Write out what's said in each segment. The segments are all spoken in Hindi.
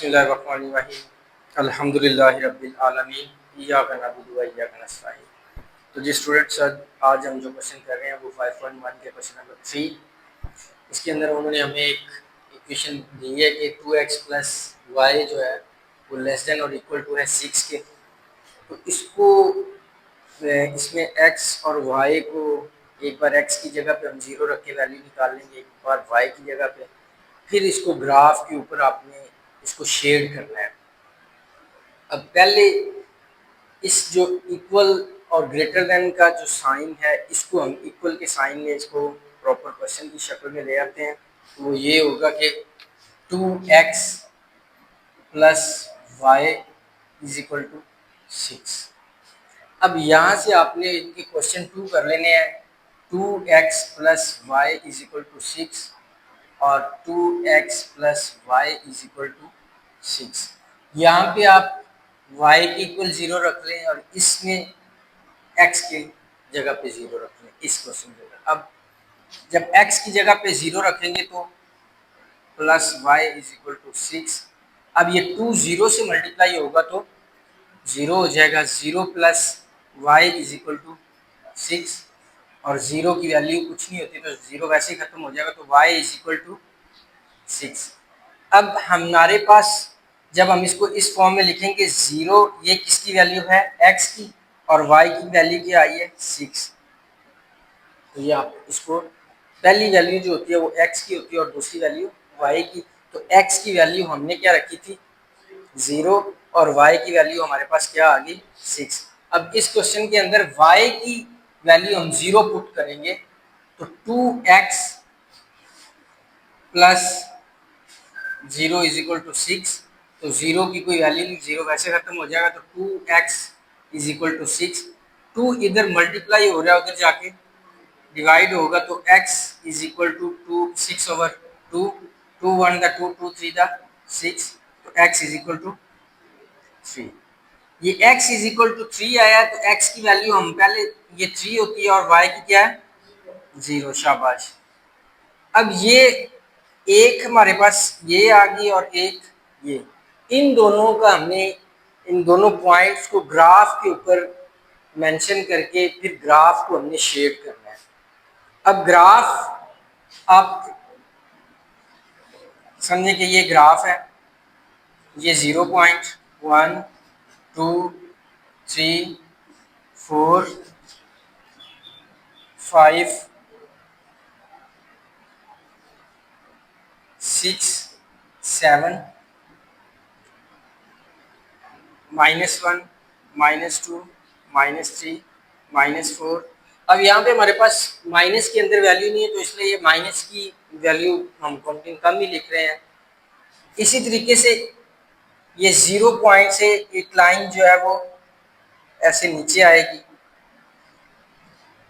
बिस्मिल्लाहिर्रहमानिर्रहीम अल्हम्दुलिल्लाहि रब्बिल आलमीन इय्याका नअबुदु व इय्याका नस्तईन। तो जी स्टूडेंट्स, आज हम जो क्वेश्चन कर रहे हैं वो 5.1 के क्वेश्चन नंबर 3। इसके अंदर उन्होंने हमें एक इक्वेशन दी है कि 2x प्लस वाई जो है वो लेस देन और इक्वल टू है 6 के। तो इसको इसमें x और y को एक बार x की जगह पे हम 0 रख के वैल्यू निकाल लेंगे, एक बार y की जगह पे, फिर इसको ग्राफ के ऊपर आपने इसको शेड करना है। अब पहले इस जो इक्वल और ग्रेटर देन का जो साइन है इसको हम इक्वल के साइन में इसको प्रॉपर क्वेश्चन की शक्ल में ले आते हैं। तो वो ये होगा कि 2x plus y is equal to 6। अब यहाँ से आपने इनके क्वेश्चन 2 कर लेने हैं। 2x plus y is equal to 6 और 2x plus y is equal to 6। यहाँ पे आप y की इक्वल 0 रख लें और इसमें x की जगह पे 0 रख लें इस क्वेश्चन के अंदर। अब जब x की जगह पे 0 रखेंगे तो plus y is equal to 6। अब ये 2 0 से मल्टीप्लाई होगा तो 0 हो जाएगा। 0 plus y is equal to 6 और 0 की वैल्यू कुछ नहीं होती तो 0 वैसे ही खत्म हो जाएगा, तो y इज इक्वल टू 6। अब हमारे पास जब हम इसको इस फॉर्म में लिखेंगे 0, ये किसकी वैल्यू है, x की, और y की वैल्यू क्या आई है 6। तो ये आप इसको पहली वैल्यू जो होती है वो x की होती है और दूसरी वैल्यू y की। तो x की वैल्यू हमने क्या रखी थी 0 और y की वैल्यू हमारे पास क्या आ गई 6। अब इस क्वेश्चन के अंदर y की वैल्यू हम 0 पुट करेंगे तो 2x plus 0 is equal to 6। तो 0 की कोई वैल्यू नहीं, 0 वैसे खत्म हो जाएगा। तो 2x इज इक्वल टू 6। 2 इधर मल्टीप्लाई हो रहा है, उधर जाके डिवाइड होगा तो x is equal to 6 over 2। 2 1 द 2, 2 3 द 6, तो x इज इक्वल टू 3। ये x इज इक्वल टू 3 आया तो x की वैल्यू हम पहले, ये 3 होती है और y की क्या है 0। शाबाश। अब ये एक हमारे पास ये आ गई और एक ये, इन दोनों का हमने इन दोनों पॉइंट्स को ग्राफ के ऊपर मेंशन करके फिर ग्राफ को हमने शेड करना है। अब ग्राफ आप समझे कि ये ग्राफ है, ये 0.1 2 3 4 5 6 7 -1 -2 -3 -4। अब यहाँ पे हमारे पास माइनस के अंदर वैल्यू नहीं है तो इसलिए ये माइनस की वैल्यू हम काउंटिंग कम ही लिख रहे हैं। इसी तरीके से ये 0 पॉइंट से एक लाइन जो है वो ऐसे नीचे आएगी,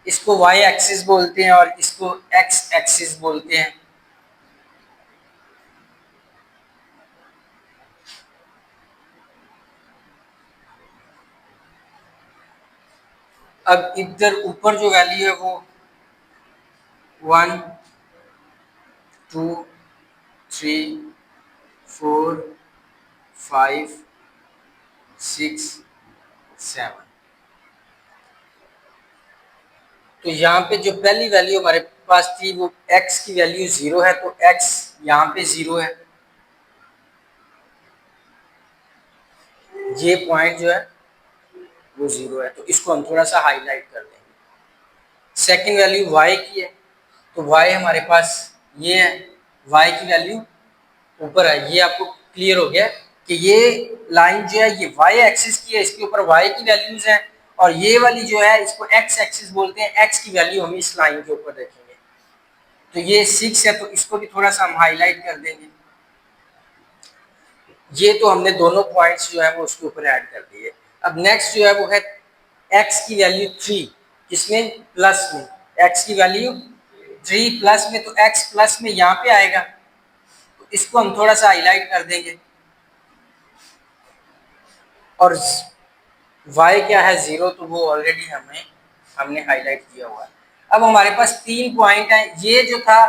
इसको y एक्सिस बोलते हैं और इसको x एक्सिस बोलते हैं। अब इधर ऊपर जो वैल्यू है वो 1 2 3 4 5 6 7। तो यहाँ पे जो पहली वैल्यू हमारे पास थी वो x की वैल्यू 0 है, तो x यहाँ पे 0 है, ये पॉइंट जो है वो 0 है, तो इसको हम थोड़ा सा हाईलाइट कर देंगे। सेकंड वैल्यू y की है, तो y हमारे पास ये है, y की वैल्यू ऊपर है। ये आपको क्लियर हो गया कि ये लाइन जो है ये y एक्सिस की है, इसके ऊपर y की वैल्यूज हैं, और ये वाली जो है इसको x एक्सिस बोलते हैं, x की वैल्यू हम इस लाइन के ऊपर रखेंगे। तो ये 6 है तो इसको भी थोड़ा सा हम हाईलाइट कर देंगे। ये तो हमने दोनों पॉइंट्स जो है वो उसके ऊपर ऐड कर दिए। अब नेक्स्ट जो है वो है x की वैल्यू 3, इसमें प्लस में x की वैल्यू 3 प्लस में, तो x प्लस में यहाँ पे आएगा, तो इसको हम थोड़ा सा हाईलाइट कर देंगे। और y क्या है 0, तो वो ऑलरेडी हमने हाईलाइट किया हुआ है। अब हमारे पास 3 पॉइंट है, ये जो था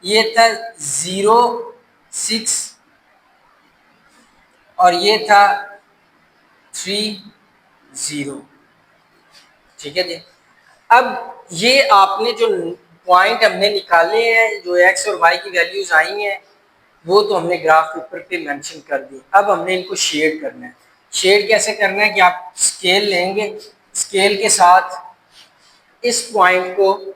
ये था 0 6 और ये था 3 0। ठीक है जी। अब ये आपने जो पॉइंट हमने निकाले हैं, जो एक्स और वाई की वैल्यूज आई हैं, वो तो हमने ग्राफ पेपर पे मेंशन कर दी। अब हमने इनको शेड करना है। शेड कैसे करना है कि आप स्केल लेंगे, स्केल के साथ इस पॉइंट को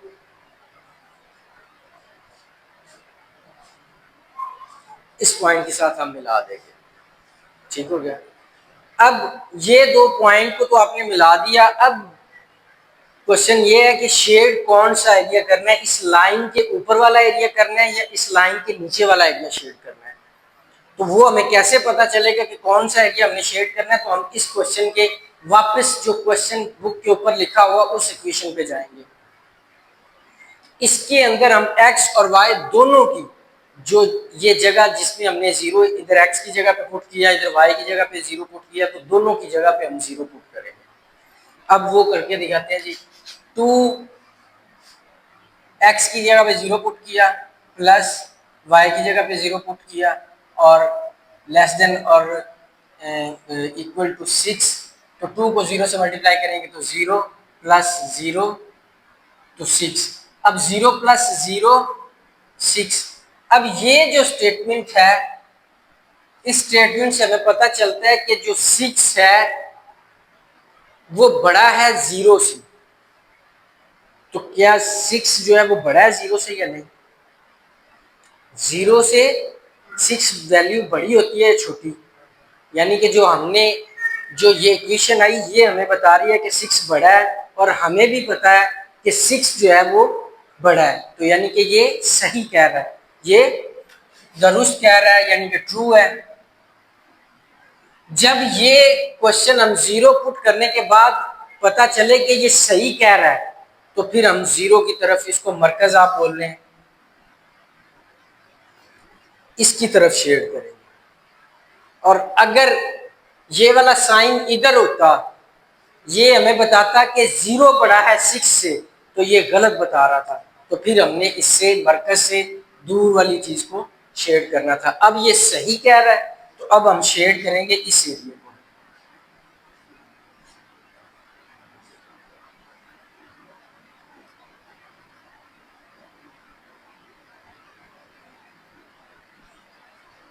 इस पॉइंट के साथ हम मिला देंगे। ठीक हो गया। अब ये दो पॉइंट को तो आपने मिला दिया। अब क्वेश्चन ये है कि शेड कौन सा एरिया करना है, इस लाइन के ऊपर वाला एरिया करना है या इस लाइन के नीचे वाला एरिया शेड करना है। तो वो हमें कैसे पता चलेगा कि कौन सा एरिया हमने शेड करना है? तो हम इस क्वेश्चन के वापस जो क्वेश्चन बुक के ऊपर लिखा हुआ उस इक्वेशन पे जाएंगे। इसके अंदर हम x और y दोनों की जो ये जगह जिसमें हमने जीरो इधर x की जगह पे पुट किया, इधर y की जगह पे जीरो पुट किया, तो दोनों की जगह पे हम जीरो पुट करेंगे। अब वो करके दिखाते हैं जी। 2x की जगह पे जीरो पुट किया प्लस y की जगह पे जीरो पुट किया और लेस देन और इक्वल टू 6। तो 2 को 0 से मल्टीप्लाई करेंगे तो 0 प्लस 0 तो 6। अब 0 प्लस 0 6। अब ये जो स्टेटमेंट है, इस स्टेटमेंट से हमें पता चलता है कि जो 6 है वो बड़ा है 0 से। तो क्या 6 जो है वो बड़ा है 0 से या नहीं? 0 से 6 वैल्यू बड़ी होती है छोटी? यानी कि जो हमने जो ये इक्वेशन आई ये हमें बता रही है कि 6 बड़ा है और हमें भी पता है कि 6 जो है वो बड़ा है। तो यानी कि ये सही कह रहा है, ये दुरुस्त कह रहा है, यानी कि ट्रू है। जब ये क्वेश्चन हम जीरो पुट करने के बाद पता चले कि ये सही कह रहा है, तो फिर हम जीरो की तरफ, इसको मरकज आप बोल रहे हैं, इसकी तरफ शेड करेंगे। और अगर ये वाला साइन इधर होता, ये हमें बताता कि 0 बड़ा है 6 से, तो ये गलत बता रहा था। तो फिर हमने इससे मरकज से दूर वाली चीज को शेड करना था। अब ये सही कह रहा है, तो अब हम शेड करेंगे इस एरिया को।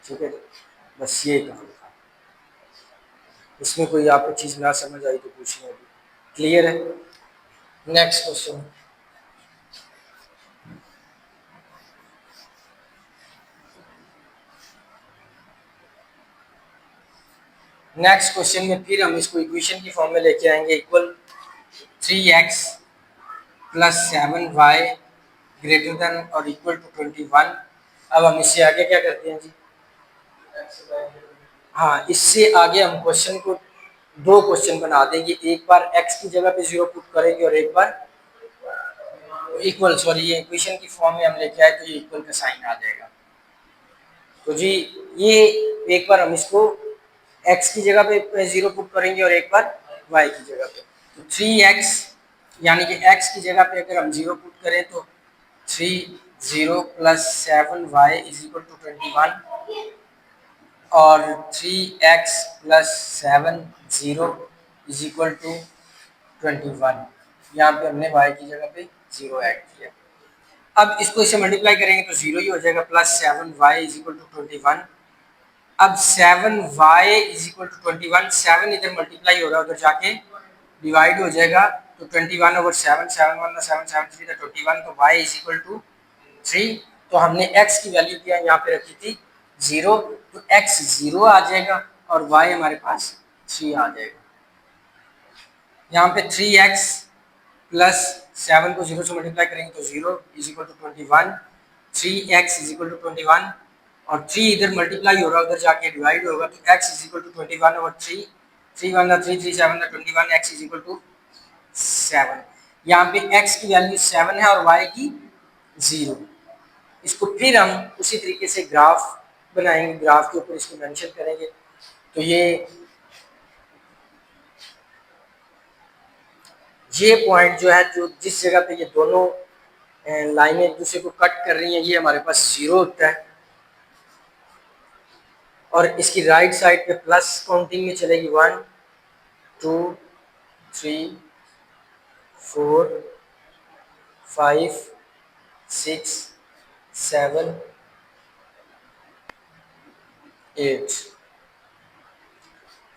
ठीक है, बस ये काम था। इसमें कोई आपको चीज ना समझ आई तो पूछना भी। क्लियर है? Next question. नेक्स्ट क्वेश्चन में फिर हम इसको इक्वेशन की फॉर्म में लेके आएंगे। Equal 3x plus 7y greater than और इक्वल टू 21। अब हम इससे आगे क्या करते हैं जी? हाँ, इससे आगे हम क्वेश्चन को दो क्वेश्चन बना देंगे। एक बार x की जगह पे 0 पुट करेंगे और एक बार इक्वल, सॉरी, ये इक्वेशन की फॉर्म में हम लेके आए तो ये इक्वल का साइन आ जाएगा। तो जी ये एक बार हम इसको x की जगह पे 0 पुट करेंगे और एक बार y की जगह पे। तो 3x यानी कि x की जगह पे अगर हम 0 पुट करें तो 3 0 plus 7y is equal to 21 और 3x plus 7 0 is equal to 21। यहाँ पे हमने y की जगह पे 0 ऐड किया। अब इसको इसे मल्टीप्लाई करेंगे तो 0 ही हो जाएगा, plus 7y is equal to 21। अब 7y इज इक्वल टू 21, 7 इधर मल्टीप्लाई हो रहा है, उधर जाके डिवाइड हो जाएगा। तो 21 ओवर 7, 7 1 7 7 3 21, तो y इज इक्वल टू 3। तो हमने x की वैल्यू क्या यहाँ पे रखी थी 0, तो x 0 आ जाएगा और y हमारे पास 3 आ जाएगा। यहाँ पे 3x प्लस 7 को 0 से मल्टीप्लाई करेंगे तो 0 is equal to 21, 3x is equal to 21 और 3 इधर मल्टीप्लाई हो रहा है, उधर जाके डिवाइड होगा। तो x is equal to 21 over 3, 3 1 3 3 7 21, x is equal to 7। यहाँ पे x की वैल्यू 7 है और y की 0। इसको फिर हम उसी तरीके से ग्राफ बनाएंगे, ग्राफ के ऊपर इसको मेंशन करेंगे। तो ये पॉइंट जो है, जो जिस जगह पे ये दोनों लाइनें एक दूसरे को कट कर रही हैं, ये हमारे पास 0 होता है। और इसकी राइट साइड पे प्लस काउंटिंग में चलेगी 1 2 3 4 5 6 7 8।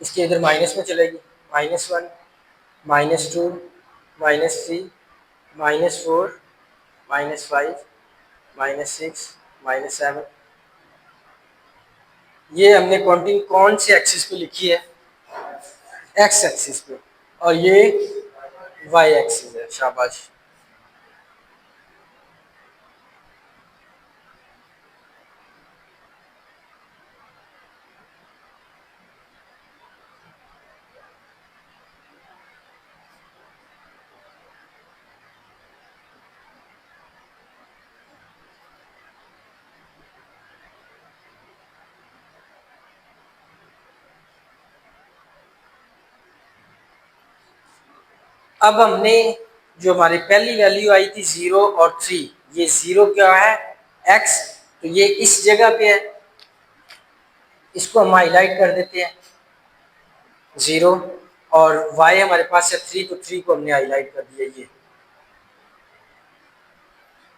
इसके इधर माइनस में चलेगी -1 -2 -3 -4 -5 -6 -7। ये हमने काउंटिंग कौन सी एक्सिस पे लिखी है? एक्स एक्सिस पे, और ये वाई एक्सिस है। शाबाश। अब हमने जो हमारी पहली वैल्यू आई थी 0 और 3, ये 0 क्या है? x, तो ये इस जगह पे है, इसको हम हाईलाइट कर देते हैं 0, और y हमारे पास है 3, तो 3 को हमने हाईलाइट कर दिया ये।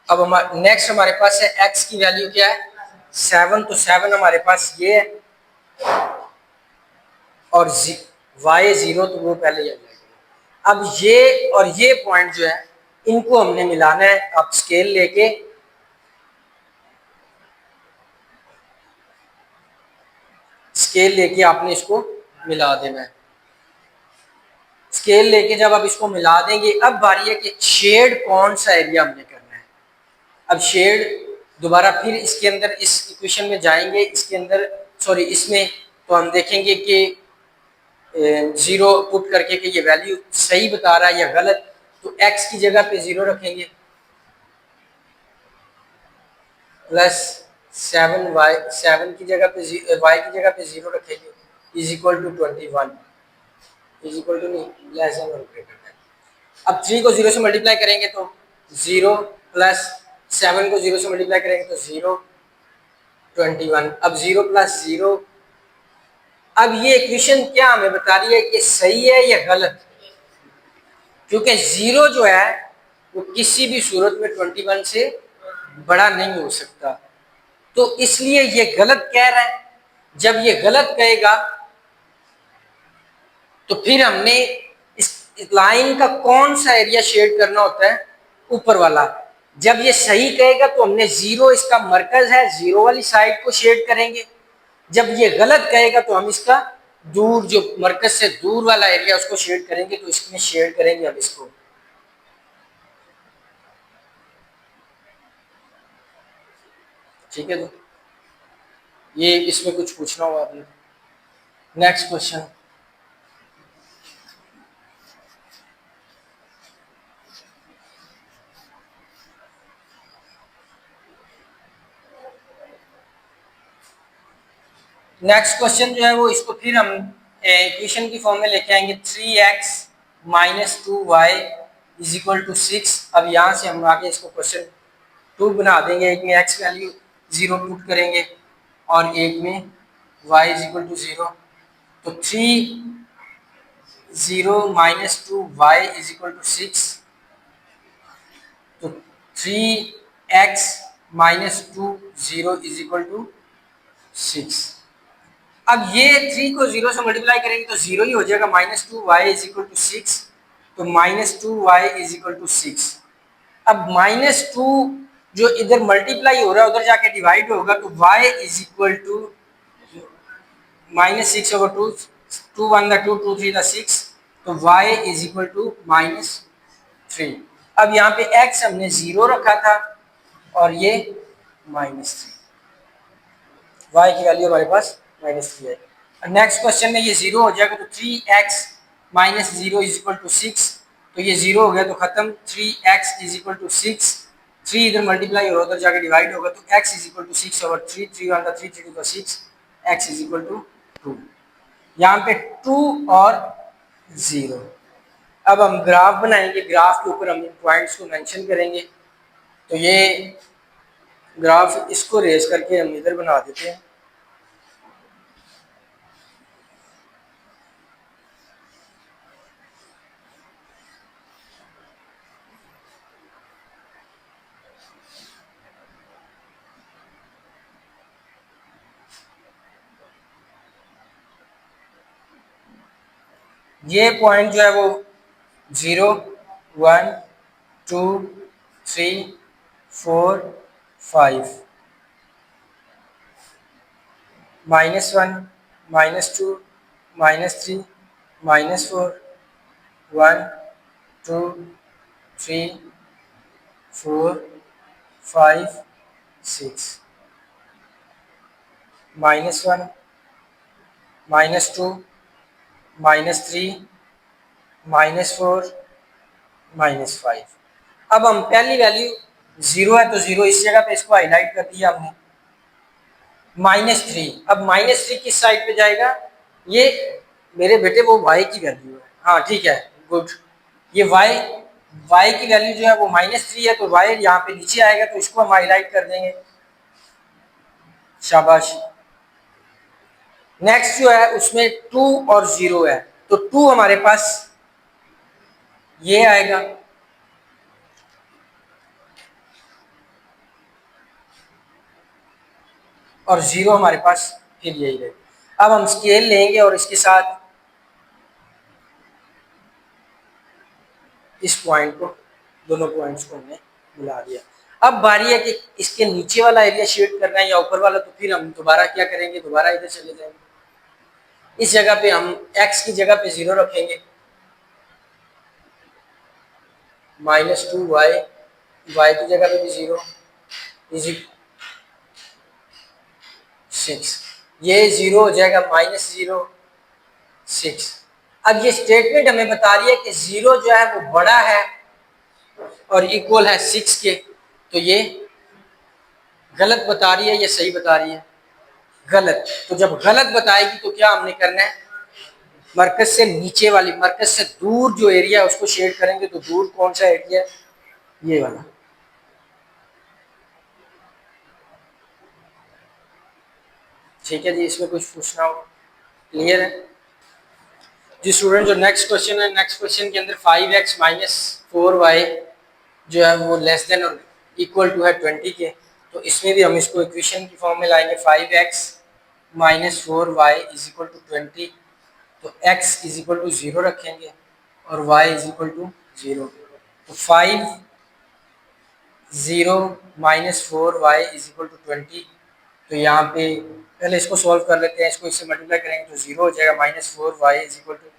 अब हमारे नेक्स्ट हमारे पास है x की वैल्यू क्या है? 7, तो 7 हमारे पास ये है, और y 0, तो वो पहले ही हाईलाइट है। अब ये और ये पॉइंट जो है इनको हमने मिलाना है। अब स्केल लेके आपने इसको मिला देना है। स्केल लेके जब आप इसको मिला देंगे, अब बारी है कि शेड कौन सा एरिया हमने करना है। अब शेड दोबारा फिर इसके अंदर इस इक्वेशन में जाएंगे, इसके अंदर सॉरी इसमें, तो हम देखेंगे कि 0 पुट करके कि ये वैल्यू सही बता रहा है या गलत, तो x की जगह पे 0 रखेंगे, प्लस 7 की जगह पे y की जगह पे 0 रखेंगे, is equal to 21, is equal to नहीं लेस देन और ग्रेटर देन। अब 3 को 0 से मल्टीप्लाई करेंगे तो 0, प्लस 7 को 0 से मल्टीप्लाई करेंगे तो 0, 21। अब 0 प्लस 0, अब ये इक्वेशन क्या हमें बता रही है कि सही है या गलत? क्योंकि 0 जो है वो किसी भी सूरत में 21 से बड़ा नहीं हो सकता, तो इसलिए ये गलत कह रहा है। जब ये गलत कहेगा तो फिर हमने इस लाइन का कौन सा एरिया शेड करना होता है? ऊपर वाला। जब ये सही कहेगा तो हमने 0, इसका मरकज है, 0 वाली साइड को शेड करेंगे। जब ये गलत कहेगा तो हम इसका दूर, जो मरकज से दूर वाला एरिया, उसको शेड करेंगे। तो इसमें शेड करेंगे हम इसको, ठीक है। तो ये इसमें कुछ पूछना होगा आपने। Next question. नेक्स्ट क्वेश्चन जो है वो, इसको फिर हम इक्वेशन की फॉर्म में लेके आएंगे। 3x minus 2y is equal to 6। अब यहाँ से हम आगे इसको क्वेश्चन 2 बना देंगे। एक में x वैल्यू 0 पुट करेंगे और एक में y इज इक्वल टू 0। तो 3 0 minus 2y is equal to 6। तो 3x minus 2 0 is equal to 6। अब ये 3 को 0 से मल्टीप्लाई करेंगे तो 0 ही हो जाएगा। -2y इज इक्वल टू 6, तो -2y इज इक्वल टू 6। अब -2 जो इधर मल्टीप्लाई हो रहा है उधर जाके डिवाइड होगा, तो y इज इक्वल टू -6/2, 2 1 2 2 3 6, तो y इज इक्वल टू -3। अब यहाँ पे x हमने 0 रखा था और ये -3, y की वैल्यू हमारे पास -3 है। नेक्स्ट क्वेश्चन में ये 0 हो जाएगा, तो 3x minus 0 is equal to 6, तो ये 0 हो गया तो खत्म। 3x इज इक्वल टू 6, 3 इधर मल्टीप्लाई होगा उधर जाके डिवाइड होगा, तो x is equal to 6/3, 3 1 3 3 2 6, x is equal to 2। यहाँ पे 2 और 0। अब हम ग्राफ बनाएंगे, ग्राफ के ऊपर हम इन पॉइंट्स को मेंशन करेंगे। तो ये ग्राफ, इसको रेज करके हम इधर बना देते हैं। ये पॉइंट जो है वो 0 1 2 3 4 5 -1 -2 -3 -4 1 2 3 4 5 6 -1 -2 -3 -4 -5। अब हम पहली वैल्यू 0 है तो 0 इस जगह पे इसको हाईलाइट कर दिया हमने। -3, अब -3 किस साइड पे जाएगा? ये मेरे बेटे वो y की वैल्यू है। हाँ ठीक है, गुड। ये y की वैल्यू जो है वो -3 है तो y यहाँ पे नीचे आएगा तो इसको हम हाईलाइट कर देंगे। शाबाश। नेक्स्ट जो है उसमें 2 और 0 है तो 2 हमारे पास ये आएगा और 0 हमारे पास फिर यही रहेगा। अब हम स्केल लेंगे और इसके साथ इस पॉइंट को, दोनों पॉइंट्स को हमने मिला दिया। अब बारी है कि इसके नीचे वाला एरिया शेड करना है या ऊपर वाला, तो फिर हम दोबारा क्या करेंगे, दोबारा इधर चले जाएंगे। इस जगह पे हम x की जगह पे 0 रखेंगे, -2y, y की जगह पे भी 0 इज 6, ये 0 हो जाएगा -0 6। अब ये स्टेटमेंट हमें बता रही है कि 0 जो है वो बड़ा है और इक्वल है 6 के, तो ये गलत बता रही है या सही बता रही है? गलत। तो जब गलत बताएगी तो क्या हमने करना है, मरकज से नीचे वाली, मरकज से दूर जो एरिया है उसको शेड करेंगे। तो दूर कौन सा एरिया है? ये वाला। ठीक है जी, इसमें कुछ पूछना हो? क्लियर है जी स्टूडेंट? जो नेक्स्ट क्वेश्चन है, नेक्स्ट क्वेश्चन के अंदर 5x - 4y जो है वो लेस देन और इक्वल टू है 20 के। तो इसमें भी हम इसको इक्वेशन की फॉर्म में लाएंगे। 5x - 4y is equal to 20। तो x इज इक्वल टू 0 रखेंगे और y इज इक्वल टू 0। तो 5 0 -4y इज इक्वल टू 20। तो यहाँ पे पहले इसको सॉल्व कर लेते हैं। इसको इससे मल्टीप्लाई करेंगे तो 0 हो जाएगा, -4y इज इक्वल टू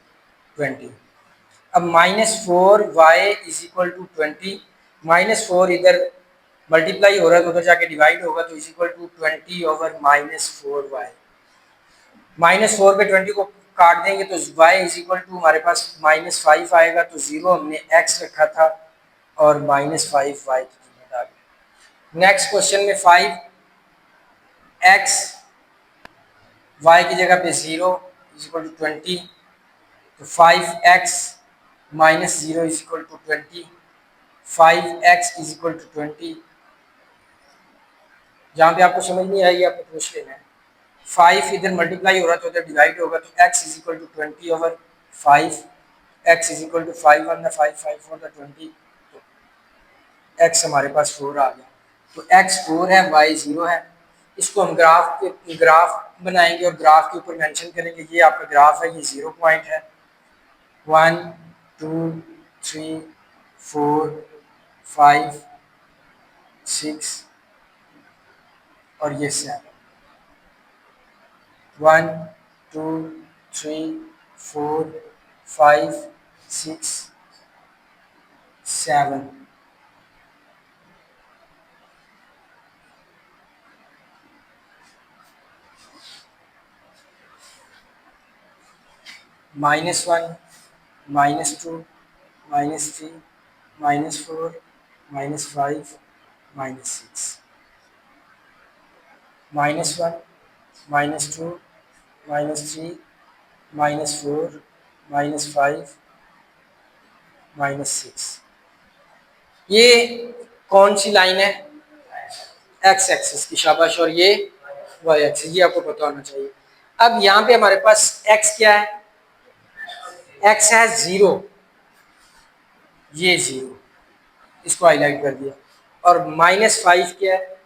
20। अब -4y इज इक्वल टू 20, -4 इधर मल्टीप्लाई हो रहा है तो उधर जाके डिवाइड होगा, तो is equal to 20 over -4y। -4 पे 20 को काट देंगे तो y इज इक्वल टू हमारे पास -5 आएगा। तो 0 हमने x रखा था और -5 y की कीमत आ गई। नेक्स्ट क्वेश्चन में 5x y की जगह पे 0 इज इक्वल टू 20। तो 5x -0 is equal to 20, 5x is equal to 20। जहाँ पे आपको समझ नहीं आएगी आपको पूछ लेना है। 5 इधर मल्टीप्लाई हो रहा है तो उधर डिवाइड होगा, तो x is equal to 20 over 5, x is equal to 5 one द 5, 5 फोर द 20। तो x हमारे पास 4 आ गया। तो x 4 है, y 0 है। इसको हम ग्राफ बनाएंगे और ग्राफ के ऊपर मेंशन करेंगे ये आपका ग्राफ है, ये 0 पॉइंट है, 1 2 3 4 5 6 और ये 7, 1 2 3 4 5 6 7। -1 -2 -3 -4 -5 -6, -1 -2 -3 -4 -5 -6। ये कौन सी लाइन है? एक्स एक्सिस की। शाबाश। और ये वाई एक्सिस, ये आपको पता होना चाहिए। अब यहाँ पे हमारे पास एक्स क्या है? एक्स है 0, ये 0, इसको हाईलाइट कर दिया। और -5 क्या है?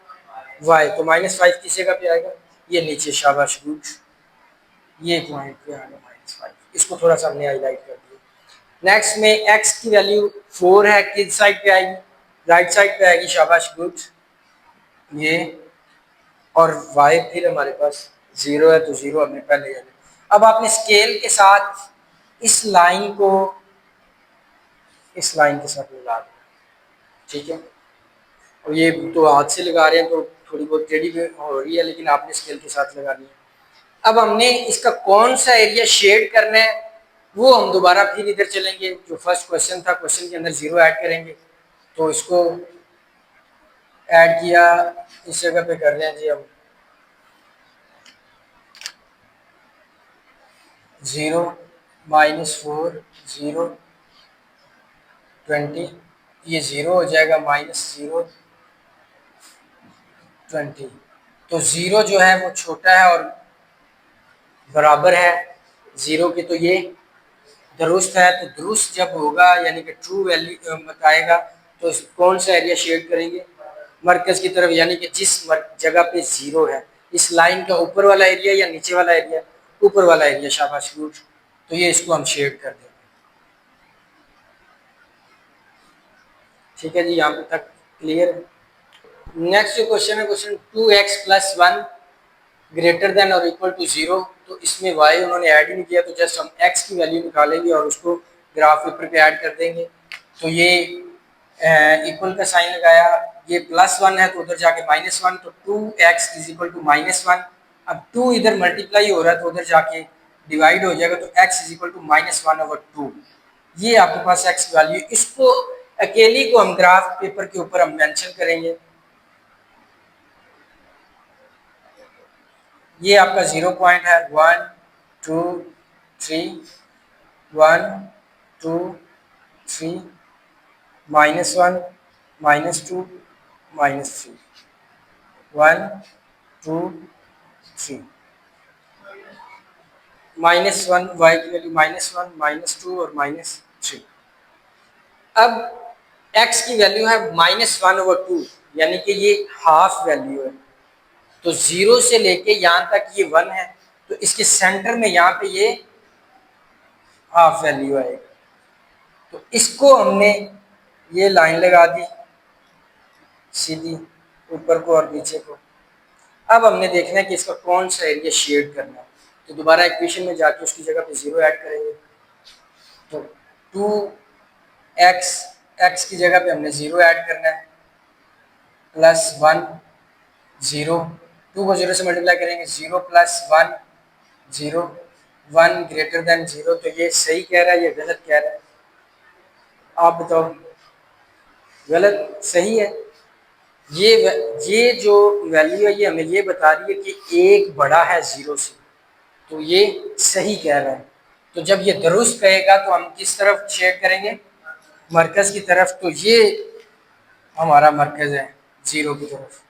वाई। तो -5 किस जगह पे आएगा? ये नीचे। शाबाश, गुड, ये पॉइंट पे आएगा -5। इसको थोड़ा सा हमने हाईलाइट कर दिया। नेक्स्ट में x की वैल्यू 4 है, किस साइड पे आएगी, राइट साइड पे आएगी, शाबाश गुड ये। और y फिर हमारे पास 0 है तो 0 हमने पहले जाना। अब आपने स्केल के साथ इस लाइन को इस लाइन के साथ मिला देना, ठीक है। और ये तो हाथ से लगा रहे हैं तो थोड़ी बहुत टेढ़ी हो रही है, लेकिन आपने स्केल के साथ लगा दी है। अब हमने इसका कौन सा एरिया शेड करना है वो हम दोबारा फिर इधर चलेंगे, जो फर्स्ट क्वेश्चन था, क्वेश्चन के अंदर 0 ऐड करेंगे। तो इसको ऐड किया, इस जगह पे कर रहे हैं जी हम 0 -4 0 20, ये 0 हो जाएगा, -0 20। तो 0 जो है वो छोटा है और बराबर है 0 के, तो ये दुरुस्त है। तो दुरुस्त जब होगा यानी कि ट्रू वैल्यू बताएगा, तो कौन सा एरिया शेड करेंगे, मरकज की तरफ, यानी कि जिस जगह पे 0 है, इस लाइन का ऊपर वाला एरिया या नीचे वाला एरिया, ऊपर वाला एरिया, शाबाश गुड। तो ये इसको हम शेड कर देंगे, ठीक है जी, यहाँ पे तक क्लियर है। नेक्स्ट जो क्वेश्चन है, क्वेश्चन 2x + 1 ग्रेटर देन और इक्वल टू 0। तो इसमें y उन्होंने ऐड ही नहीं किया, तो जस्ट हम x की वैल्यू निकालेंगे और उसको ग्राफ पेपर पे ऐड कर देंगे। तो ये इक्वल का साइन लगाया, ये +1 है तो उधर जाके -1, तो 2x = -1। अब 2 इधर मल्टीप्लाई हो रहा है तो उधर जाके डिवाइड हो जाएगा, तो x = -1/2। ये आपके पास x की वैल्यू, इसको अकेली को हम ग्राफ पेपर के ऊपर हम मेंशन करेंगे। ये आपका 0 पॉइंट है, 1 2 3 1 2 3 -1 -2 -3 1 2 3 -1, y की वैल्यू -1 -2 और -3। अब x की वैल्यू है -1/2, यानी कि ये हाफ वैल्यू है। तो 0 से लेके यहाँ तक ये 1 है, तो इसके सेंटर में यहाँ पे ये हाफ वैल्यू आएगी। तो इसको हमने ये लाइन लगा दी सीधी, ऊपर को और नीचे को। अब हमने देखना है कि इसका कौन सा एरिया शेड करना है, तो दोबारा इक्वेशन में जाके उसकी जगह पे 0 ऐड करेंगे। तो 2x, x की जगह पे हमने 0 ऐड करना है, +1 0, 2 को 0 से मल्टीप्लाई करेंगे, 0 + 1 0 1 ग्रेटर देन 0। तो ये सही कह रहा है, ये गलत कह रहा है, आप बताओ। गलत, सही है। ये जो वैल्यू है ये हमें ये बता रही है कि एक बड़ा है 0 से, तो ये सही कह रहा है। तो जब ये दुरुस्त कहेगा तो हम किस तरफ शेड करेंगे, मरकज की तरफ। तो ये हमारा मरकज है 0 की तरफ,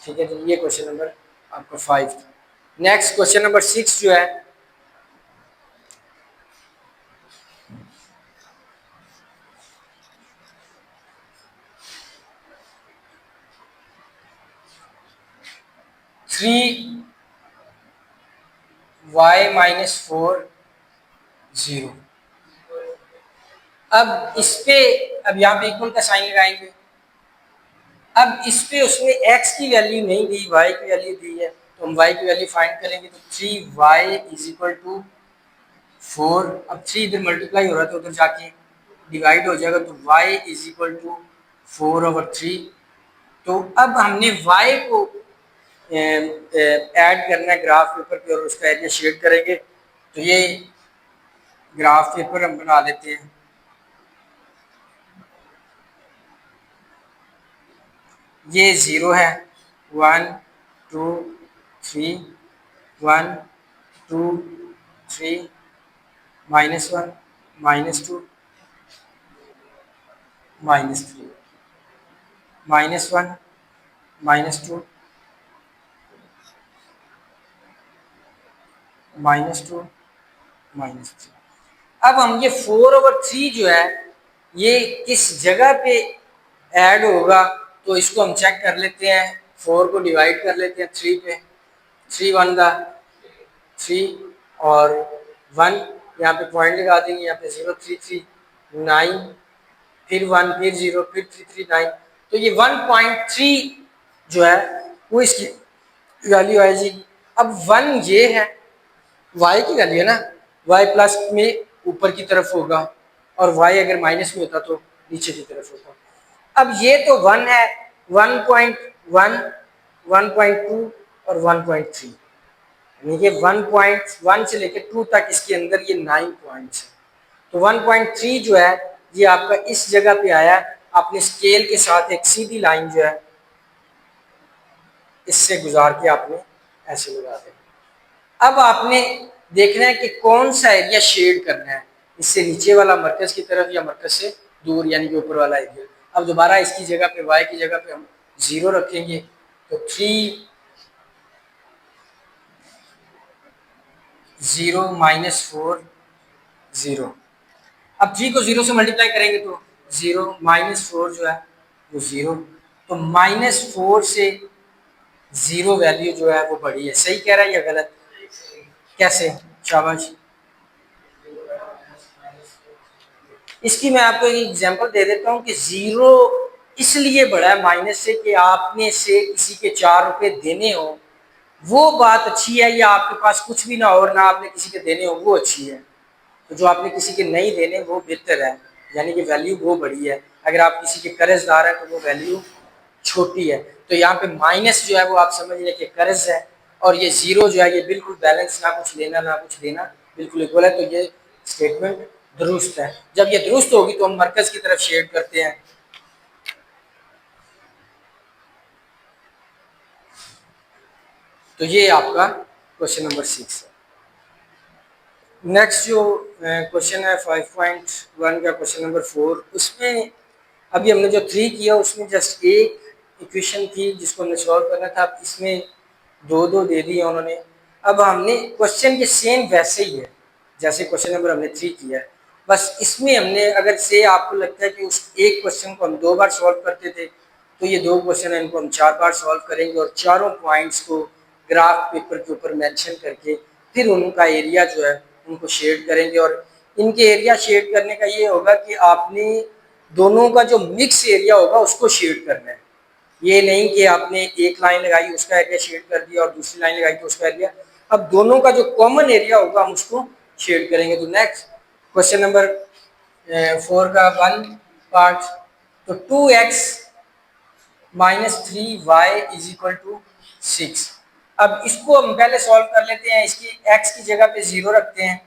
ठीक है। तो ये क्वेश्चन नंबर आपका 5। नेक्स्ट क्वेश्चन नंबर 6 जो है, थ्री y - 4 0। अब इस पे, अब यहाँ पे इक्वल का साइन लगाएंगे। अब इस पे उसने x की वैल्यू नहीं दी, y की वैल्यू दी है, तो हम y की वैल्यू फाइंड करेंगे। तो 3y = 4। अब 3 इधर मल्टीप्लाई हो रहा है तो उधर जाके डिवाइड हो जाएगा, तो y = 4/3। तो अब हमने y को ऐड करना है ग्राफ पेपर पे और उसका एरिया शेड करेंगे। तो ये ग्राफ पेपर हम बना लेते हैं। ये 0 है, 1 2 3 1 2 3 -1 -2 -3 -1 -2 -2 -3। अब हम ये 4/3 जो है ये किस जगह पे ऐड होगा, तो इसको हम चेक कर लेते हैं। 4 को डिवाइड कर लेते हैं 3 पे, 3 वन दा 3 और 1, यहाँ पे पॉइंट लगा देंगे, यहाँ पे 0 3 3 9, फिर 1 फिर 0 फिर 3 3 9। तो ये 1.3 जो है वो इसकी वैल्यू आएगी। अब 1 ये है, y की वैल्यू है ना, y प्लस में ऊपर की तरफ होगा और y अगर माइनस में होता तो नीचे की तरफ होगा। अब ये तो 1 है, 1.1, 1.2 और 1.3, यानी कि 1.1 से लेकर 2 तक इसके अंदर ये 9 पॉइंट्स हैं। तो 1.3 जो है ये आपका इस जगह पे आया। आपने स्केल के साथ एक सीधी लाइन जो है इससे गुजार के आपने ऐसे लगा देना। अब आपने देखना है कि कौन सा एरिया शेड करना है, इससे नीचे वाला मरकज की तरफ या मरकज से दूर, यानी कि ऊपर वाला एरिया। अब दोबारा इसकी जगह पे y की जगह पे हम 0 रखेंगे, तो 3 0 माइनस 4 0। अब 3 को 0 से मल्टीप्लाई करेंगे तो 0 माइनस 4 जो है वो 0। तो -4 से 0 वैल्यू जो है वो बड़ी है। सही कह रहा है या गलत? कैसे? शाबाश। इसकी मैं आपको एक एग्जांपल दे देता हूँ कि 0 इसलिए बड़ा है माइनस से कि आपने से किसी के 4 रुपए देने हो, वो बात अच्छी है, या आपके पास कुछ भी ना हो और ना आपने किसी के देने हो, वो अच्छी है। तो जो आपने किसी के नहीं देने वो बेहतर है, यानी कि वैल्यू वो बड़ी है। अगर आप किसी के कर्जदार हैं तो वो वैल्यू छोटी है। तो यहाँ पे माइनस जो है वो आप समझ लें कि कर्ज है, और ये 0 जो है ये बिल्कुल बैलेंस, ना कुछ लेना ना कुछ देना, बिल्कुल इक्वल है। तो ये स्टेटमेंट दुरुस्त है। जब ये दुरुस्त होगी तो हम मरकज की तरफ शेड करते हैं। तो ये आपका क्वेश्चन नंबर 6 है। नेक्स्ट जो क्वेश्चन है 5.1 का क्वेश्चन नंबर 4, उसमें अभी हमने जो 3 किया उसमें जस्ट एक इक्वेशन थी जिसको हमने सॉल्व करना था। इसमें दो दो दे दिए उन्होंने। अब हमने क्वेश्चन के सेम वैसे ही है जैसे क्वेश्चन नंबर हमने 3 किया है, बस इसमें हमने, अगर से आपको लगता है कि उस एक क्वेश्चन को हम 2 बार सॉल्व करते थे, तो ये 2 क्वेश्चन है इनको हम 4 बार सॉल्व करेंगे और चारों पॉइंट्स को ग्राफ पेपर के ऊपर मेंशन करके फिर उनका एरिया जो है उनको शेड करेंगे। और इनके एरिया शेड करने का ये होगा कि आपने दोनों का जो मिक्स एरिया होगा उसको शेड करना है। ये नहीं कि आपने एक लाइन लगाई उसका एरिया शेड कर दिया और दूसरी लाइन लगाई तो उसका एरिया। अब दोनों का जो कॉमन एरिया होगा हम उसको शेड करेंगे। तो नेक्स्ट क्वेश्चन नंबर 4 का 1 पार्ट, तो 2x minus 3y is equal to 6। अब इसको हम पहले सॉल्व कर लेते हैं। इसकी x की जगह पे 0 रखते हैं,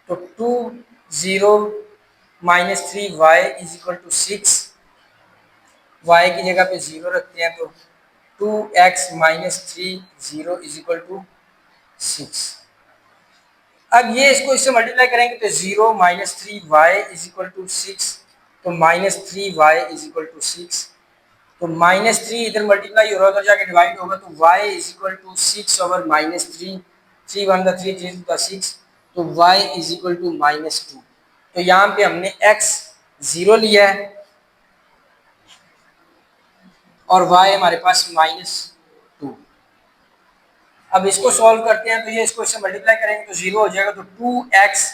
तो 2 0 minus 3y is equal to 6। y की जगह पे 0 रखते हैं, तो 2x minus 3 0 is equal to 6। अब ये इसको इससे मल्टीप्लाई करेंगे तो 0 minus 3y is equal to 6, तो minus 3y is equal to 6। तो -3 इधर मल्टीप्लाई हो रहा है, उधर जाके डिवाइड होगा, तो y is equal to 6 over -3, 3 1 3 3 2 6, तो y इज इक्वल टू -2। तो यहाँ पे हमने x 0 लिया है और y हमारे पास -2। अब इसको सॉल्व करते हैं, तो ये इसको इससे मल्टीप्लाई करेंगे तो 0 हो जाएगा, तो 2x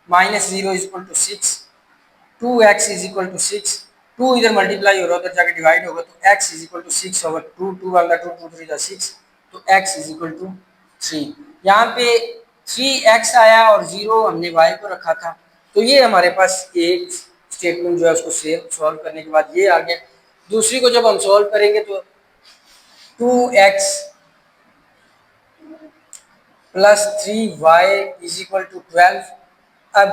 minus 0 is equal to 6, 2x is equal to 6, 2 इधर मल्टीप्लाई हो रहा है उधर जाके डिवाइड होगा, तो x is equal to 6 over 2, 2 वाला 2 2 3 6, तो x इज इक्वल टू 3। यहाँ पे 3x आया और 0 हमने y को रखा था। तो ये हमारे पास एक स्टेटमेंट जो है उसको सॉल्व करने के बाद ये आ गया। दूसरी को जब हम सॉल्व करेंगे तो 2x plus 3y is equal to 12। अब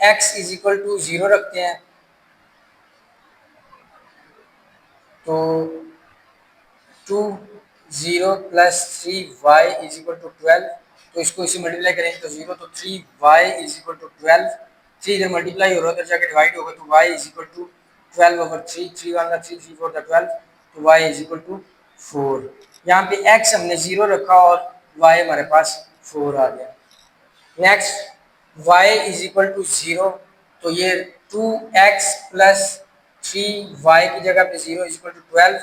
x इज इक्वल टू 0 रखते हैं, तो 2 0 plus 3y is equal to 12। तो इसको इसे मल्टीप्लाई करेंगे तो 0, तो 3y इज इक्वल टू 12। 3 इधर मल्टीप्लाई हो रहा है उधर जाके डिवाइड होगा, तो y is equal to 12 over 3, 3 1 3 3 4 12, तो y इज इक्वल टू 4। यहाँ पे x हमने 0 रखा और y हमारे पास 4 आ गया। Next y is equal to 0, तो ये 2x प्लस 3y की जगह पे 0 इज इक्वल टू 12,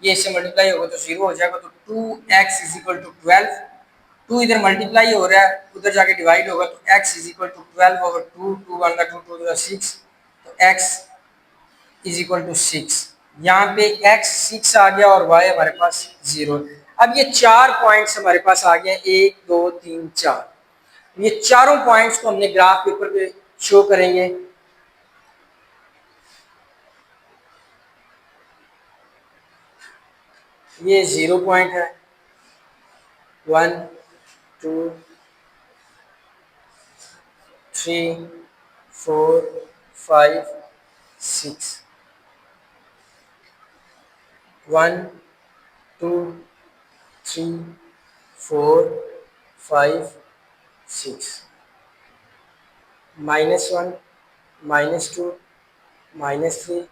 ये इससे मल्टीप्लाई होगा तो 0 हो जाएगा, तो 2x इज इक्वल टू 12। 2 इधर मल्टीप्लाई हो रहा है, उधर जाके डिवाइड होगा, तो x is equal to 12/2, 2 one का 2, 2 का 6, तो x इज इक्वल टू 6। यहाँ पे x 6 आ गया और y हमारे पास 0। अब ये 4 पॉइंट्स हमारे पास आ गए, 1 2 3 4। ये चारों पॉइंट्स को हमने ग्राफ पेपर पे शो करेंगे। ये 0 पॉइंट है, 1 2 3 4 5 6, 1 2 3 4 5 6, -1 -2 -3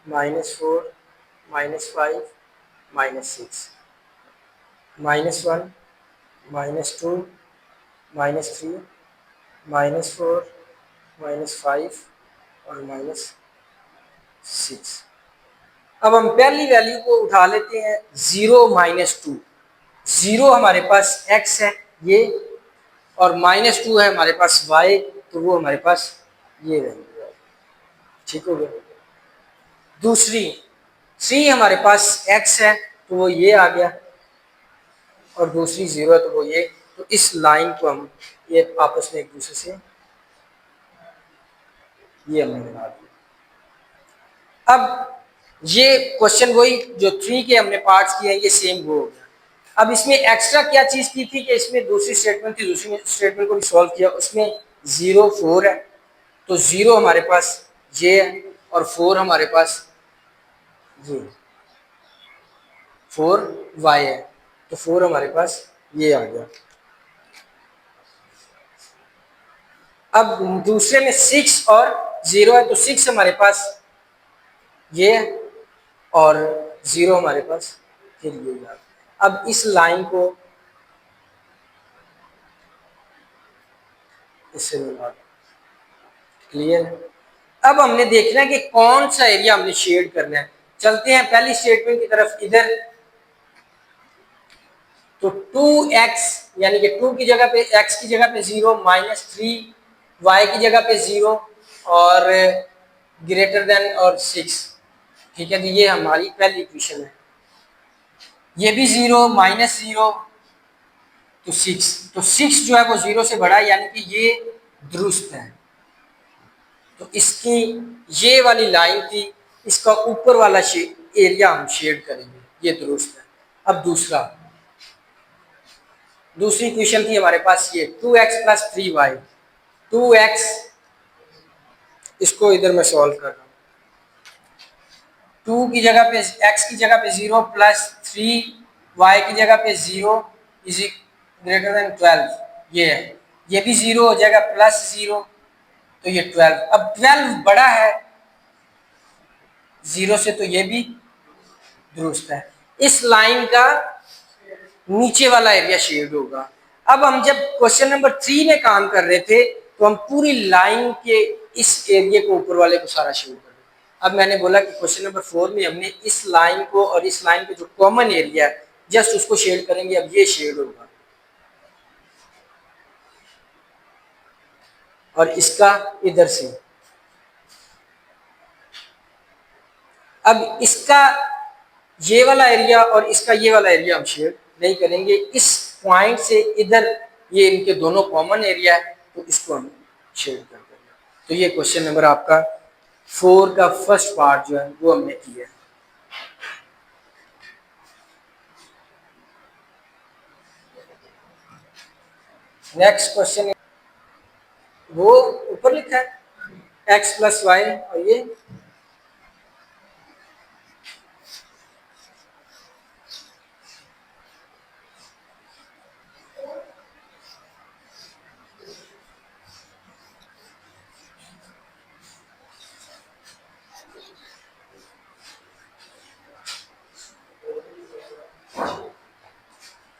-4 -5 -6, -1 -2 -3 -4 -5 और -6। अब हम पहली वैल्यू को उठा लेते हैं, 0 -2। 0 हमारे पास x है ये, और -2 है हमारे पास y, तो वो हमारे पास ये वैल्यू है। ठीक हो गया। दूसरी 3 हमारे पास x है, तो वो ये आ गया, और दूसरी 0 है तो वो ये। तो इस लाइन को हम ये आपस में एक दूसरे से ये हमने बना दिया। अब ये क्वेश्चन वही जो 3 के हमने पार्ट्स किए हैं, ये सेम वो हो गया। अब इसमें एक्स्ट्रा क्या चीज की थी कि इसमें दूसरी स्टेटमेंट थी, दूसरी स्टेटमेंट को भी सॉल्व किया, उसमें 0 4 है, तो 0 हमारे पास ये है, और 4 हमारे पास ये 4 y है, तो 4 हमारे पास ये आ गया। अब दूसरे में 6 और 0 है, तो 6 हमारे पास ये है, और 0 हमारे पास फिर ये है। अब इस लाइन को इससे मिला, क्लियर। अब हमने देखना है कि कौन सा एरिया हमने शेड करना है। चलते हैं पहली स्टेटमेंट की तरफ इधर। तो 2x यानी कि 2 की जगह पे x की जगह पे 0, -3 y की जगह पे 0 और ग्रेटर देन और 6। ठीक है, तो ये हमारी पहली इक्वेशन है। ये भी 0 -0 तो 6, तो 6 जो है वो 0 से बड़ा है, यानी कि ये दुरुस्त है। तो इसकी ये वाली लाइन थी, इसका ऊपर वाला एरिया हम शेड करेंगे, ये दुरुस्त है। अब दूसरी इक्वेशन थी हमारे पास ये 2x + 3y। 2x इसको इधर मैं सॉल्व कर रहा हूँ। 2 की जगह पे x की जगह पे 0 + 3y की जगह पे 0 इज ग्रेटर देन 12, ये है। ये भी 0 हो जाएगा, +0, तो ये 12। अब 12 बड़ा है 0 से, तो ये भी दुरुस्त है। इस लाइन का नीचे वाला एरिया शेड होगा। अब हम जब क्वेश्चन नंबर 3 में काम कर रहे थे, तो हम पूरी लाइन के इस एरिया को ऊपर वाले को सारा शेड कर रहे। अब मैंने बोला कि क्वेश्चन नंबर 4 में हमने इस लाइन को और इस लाइन पे जो कॉमन एरिया है जस्ट उसको शेड करेंगे। अब ये शेड होगा, और इसका इधर से। अब इसका ये वाला एरिया और इसका ये वाला एरिया हम शेड नहीं करेंगे। इस पॉइंट से इधर ये इनके दोनों कॉमन एरिया है, तो इसको हम शेड कर देंगे। तो ये क्वेश्चन नंबर आपका 4 का फर्स्ट पार्ट जो है वो हमने किया है। नेक्स्ट क्वेश्चन वो ऊपर लिखा है x + y, और ये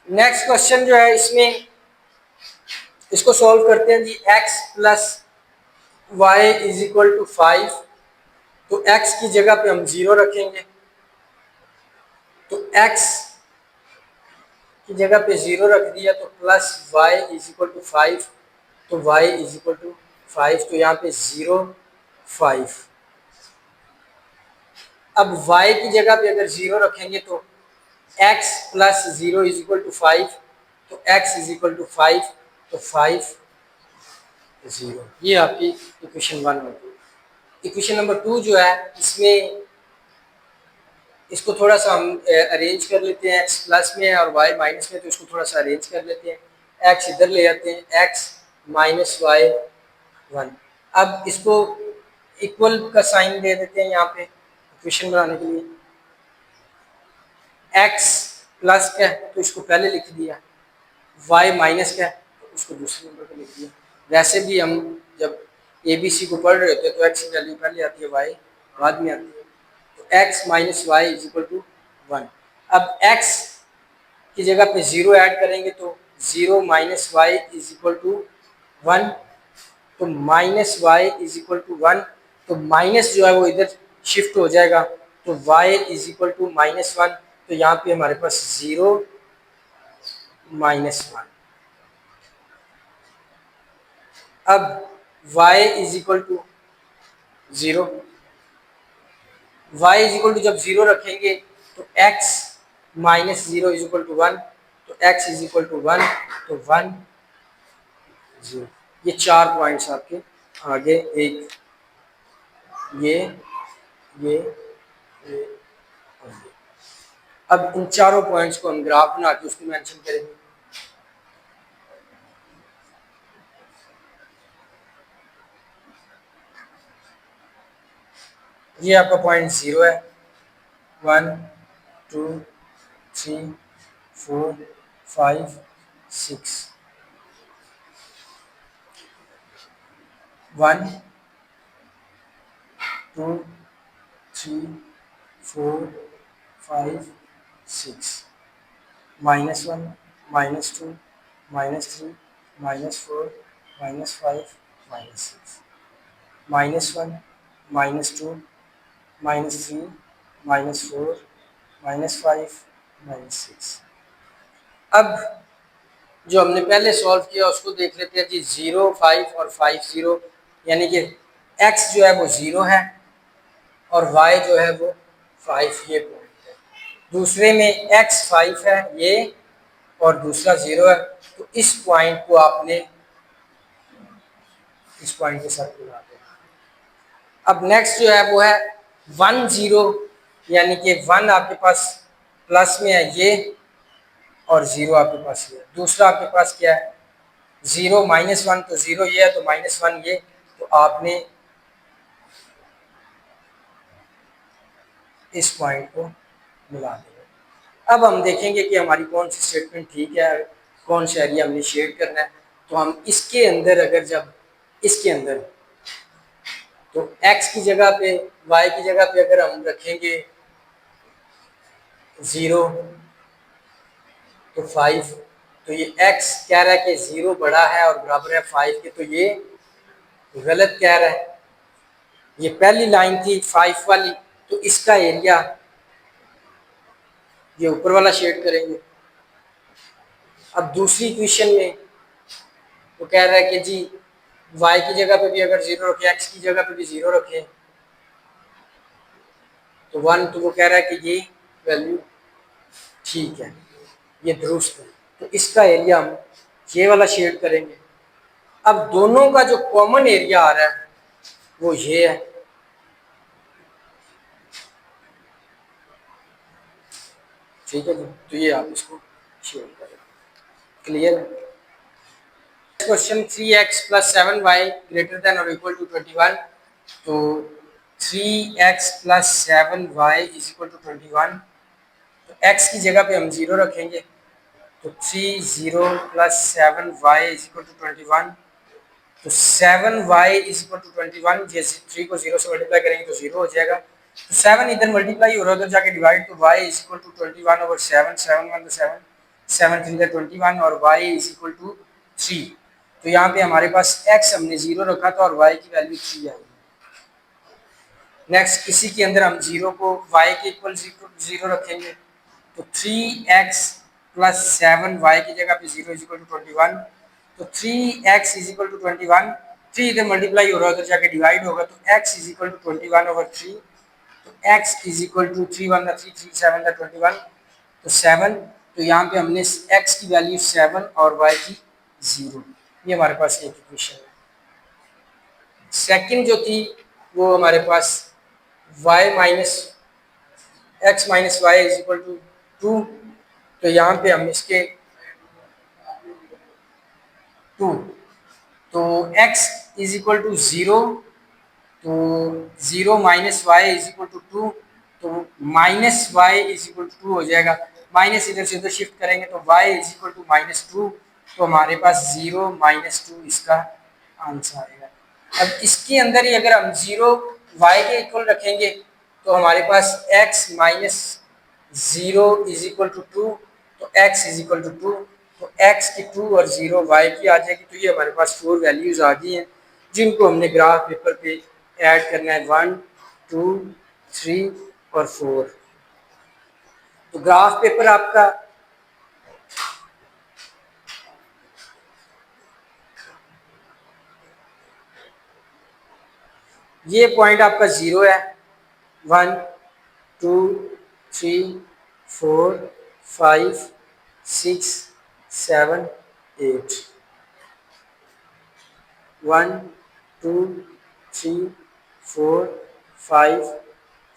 नेक्स्ट क्वेश्चन जो है इसमें इसको सॉल्व करते हैं जी। x + y = 5, तो x की जगह पे हम 0 रखेंगे, तो x की जगह पे 0 रख दिया तो plus y is equal to 5, तो y इज इक्वल टू 5, तो यहाँ पे 0 5। अब y की जगह पे अगर 0 रखेंगे तो x plus 0 is equal to 5, तो x इज इक्वल टू 5, तो 5 0। ये आपकी इक्वेशन 1 होगी। इक्वेशन नंबर 2 जो है इसमें इसको थोड़ा सा हम अरेंज कर लेते हैं, x प्लस में है और y माइनस में, तो इसको थोड़ा सा अरेंज कर लेते हैं। x इधर ले आते हैं, x माइनस वाई 1। अब इसको इक्वल का साइन दे देते हैं यहाँ पे इक्वेशन बनाने के लिए। x प्लस का है तो इसको पहले लिख दिया, y माइनस का है तो उसको दूसरे नंबर पे लिख दिया। वैसे भी हम जब ABC को पढ़ रहे होते हैं तो x की वैल्यू पहले आती है, y बाद में आती है। तो x minus y is equal to 1। अब x की जगह पे 0 ऐड करेंगे तो 0 minus y is equal to 1, तो minus y is equal to 1, तो माइनस जो है वो इधर शिफ्ट हो जाएगा, तो y is equal to minus 1, तो यहाँ पे हमारे पास 0 माइनस 1। अब y is equal to 0, y is equal to जब 0 रखेंगे तो x minus 0 is equal to 1, तो x इज इक्वल टू 1, तो 1 0। ये 4 पॉइंट्स आपके आगे, एक ये ये ये और ये। अब इन चारों पॉइंट्स को हम ग्राफ बना के उसको मेंशन करेंगे। ये आपका पॉइंट 0 है, 1 2 3 4 5 6, 1 2 3 4 5 6, -1 -2 -3 -4 -5 -6, -1 -2 -3 -4 -5 -6। अब जो हमने पहले सॉल्व किया उसको देख लेते हैं जी। 0 5 और 5 0, यानी कि x जो है वो 0 है और y जो है वो 5, ये पॉइंट है। दूसरे में x 5 है ये और दूसरा 0 है, तो इस पॉइंट को आपने इस पॉइंट के साथ मिला देना। अब नेक्स्ट जो है वो है 1 0, यानी कि 1 आपके पास प्लस में है ये और 0 आपके पास ये। दूसरा आपके पास क्या है 0 -1, तो 0 ये है तो -1 ये, तो आपने इस पॉइंट को मिला देंगे। अब हम देखेंगे कि हमारी कौन सी स्टेटमेंट ठीक है, कौन सा एरिया हमने शेड करना है। तो हम इसके अंदर अगर जब इसके अंदर तो x की जगह पे y की जगह पे अगर हम रखेंगे 0 तो 5, तो ये x कह रहा है कि 0 बड़ा है और बराबर है 5 के, तो ये गलत कह रहा है। ये पहली लाइन थी 5 वाली, तो इसका एरिया ये ऊपर वाला शेड करेंगे। अब दूसरी इक्वेशन में वो कह रहा है कि जी y की जगह पे भी अगर 0 रखें, x की जगह पे भी 0 रखें तो 1, तो वो कह रहा है कि ये वैल्यू ठीक है, ये दुरुस्त है, तो इसका एरिया हम ये वाला शेड करेंगे। अब दोनों का जो कॉमन एरिया आ रहा है वो ये है, ठीक है जी। तो ये आप इसको शेड करें, क्लियर है। क्वेश्चन 3x + 7y > or = 21, तो 3x + 7y = 21, तो x की जगह पे हम 0 रखेंगे, तो 3 0 + 7y = 21, तो 7y = 21, जैसे 3 को 0 से मल्टीप्लाई करेंगे तो 0 हो जाएगा, तो 7 इधर मल्टीप्लाई हो रहा है उधर जाके डिवाइड, तो y = 21/7, 7 1 7, 7 3 21 और y = 3। तो यहाँ पे हमारे पास x हमने 0 रखा था और y की वैल्यू 3 आई। नेक्स्ट इसी के अंदर हम 0 को y के इक्वल 0 रखेंगे, तो 3x प्लस 7 वाई की जगह पे 0 इज इक्वल टू 21, तो 3x इज इक्वल टू 21, 3 इधर मल्टीप्लाई हो रहा है उधर जाके डिवाइड होगा, तो x इज इक्वल टू 21/3, तो x इज इक्वल टू 3 1 3 3 7 21, तो 7, तो यहाँ पे हमने x की वैल्यू 7 और y की 0, ये हमारे पास एक इक्वेशन है। सेकंड जो थी वो हमारे पास y minus x minus y is equal to 2, तो यहाँ पे हम इसके 2, तो x इज इक्वल टू 0, तो 0 minus y is equal to 2, तो minus y is equal to 2 हो जाएगा, माइनस इधर से उधर शिफ्ट करेंगे तो y इज इक्वल टू -2, तो हमारे पास 0 -2 इसका आंसर आएगा। अब इसके अंदर ही अगर हम 0 y के इक्वल रखेंगे तो हमारे पास x minus 0 is equal to 2, तो x इज इक्वल टू 2, तो x की 2 और 0 y की आ जाएगी, तो ये हमारे पास 4 वैल्यूज आ गई हैं जिनको हमने ग्राफ पेपर पे ऐड करना है 1 2 3 और 4। तो ग्राफ पेपर आपका ये पॉइंट आपका 0 है, 1 2 3 4 5 6 7 8, 1 2 3 4 5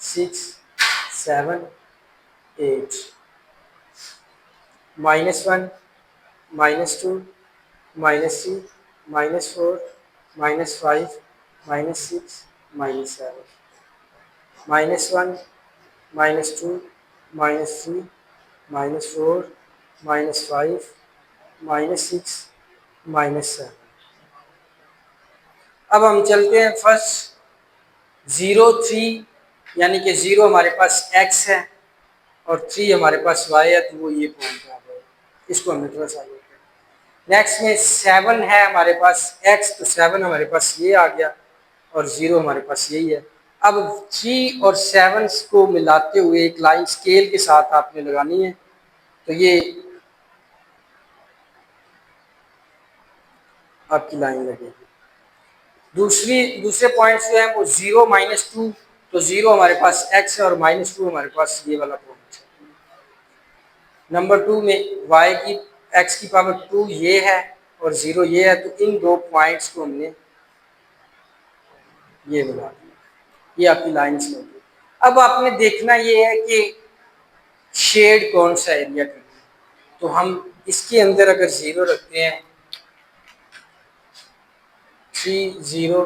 6 7 8, -1 -2 -3 -4 -5 -6 -7, -1 -2 -3 -4 -5 -6 -7। अब हम चलते हैं फर्स्ट 0 3, यानी कि 0 हमारे पास x है और 3 हमारे पास y है, तो वो ये पॉइंट है, इसको हमने थोड़ा सा नेक्स्ट में 7 है हमारे पास x, तो 7 हमारे पास ये आ गया और 0 हमारे पास यही है। अब 3 और 7 को मिलाते हुए एक लाइन स्केल के साथ आपने लगानी है, तो ये आपकी लाइन लगेगी। दूसरे पॉइंट्स जो है वो 0 -2, तो 0 हमारे पास x है और -2 हमारे पास ये वाला पॉइंट है। नंबर 2 में y की x की पावर 2 ये है और 0 ये है, तो इन दो पॉइंट्स को हमने ये बना दिया, ये आपकी लाइन्स होगी। अब आपने देखना ये है कि शेड कौन सा एरिया करना है, तो हम इसके अंदर अगर 0 रखते हैं 3 0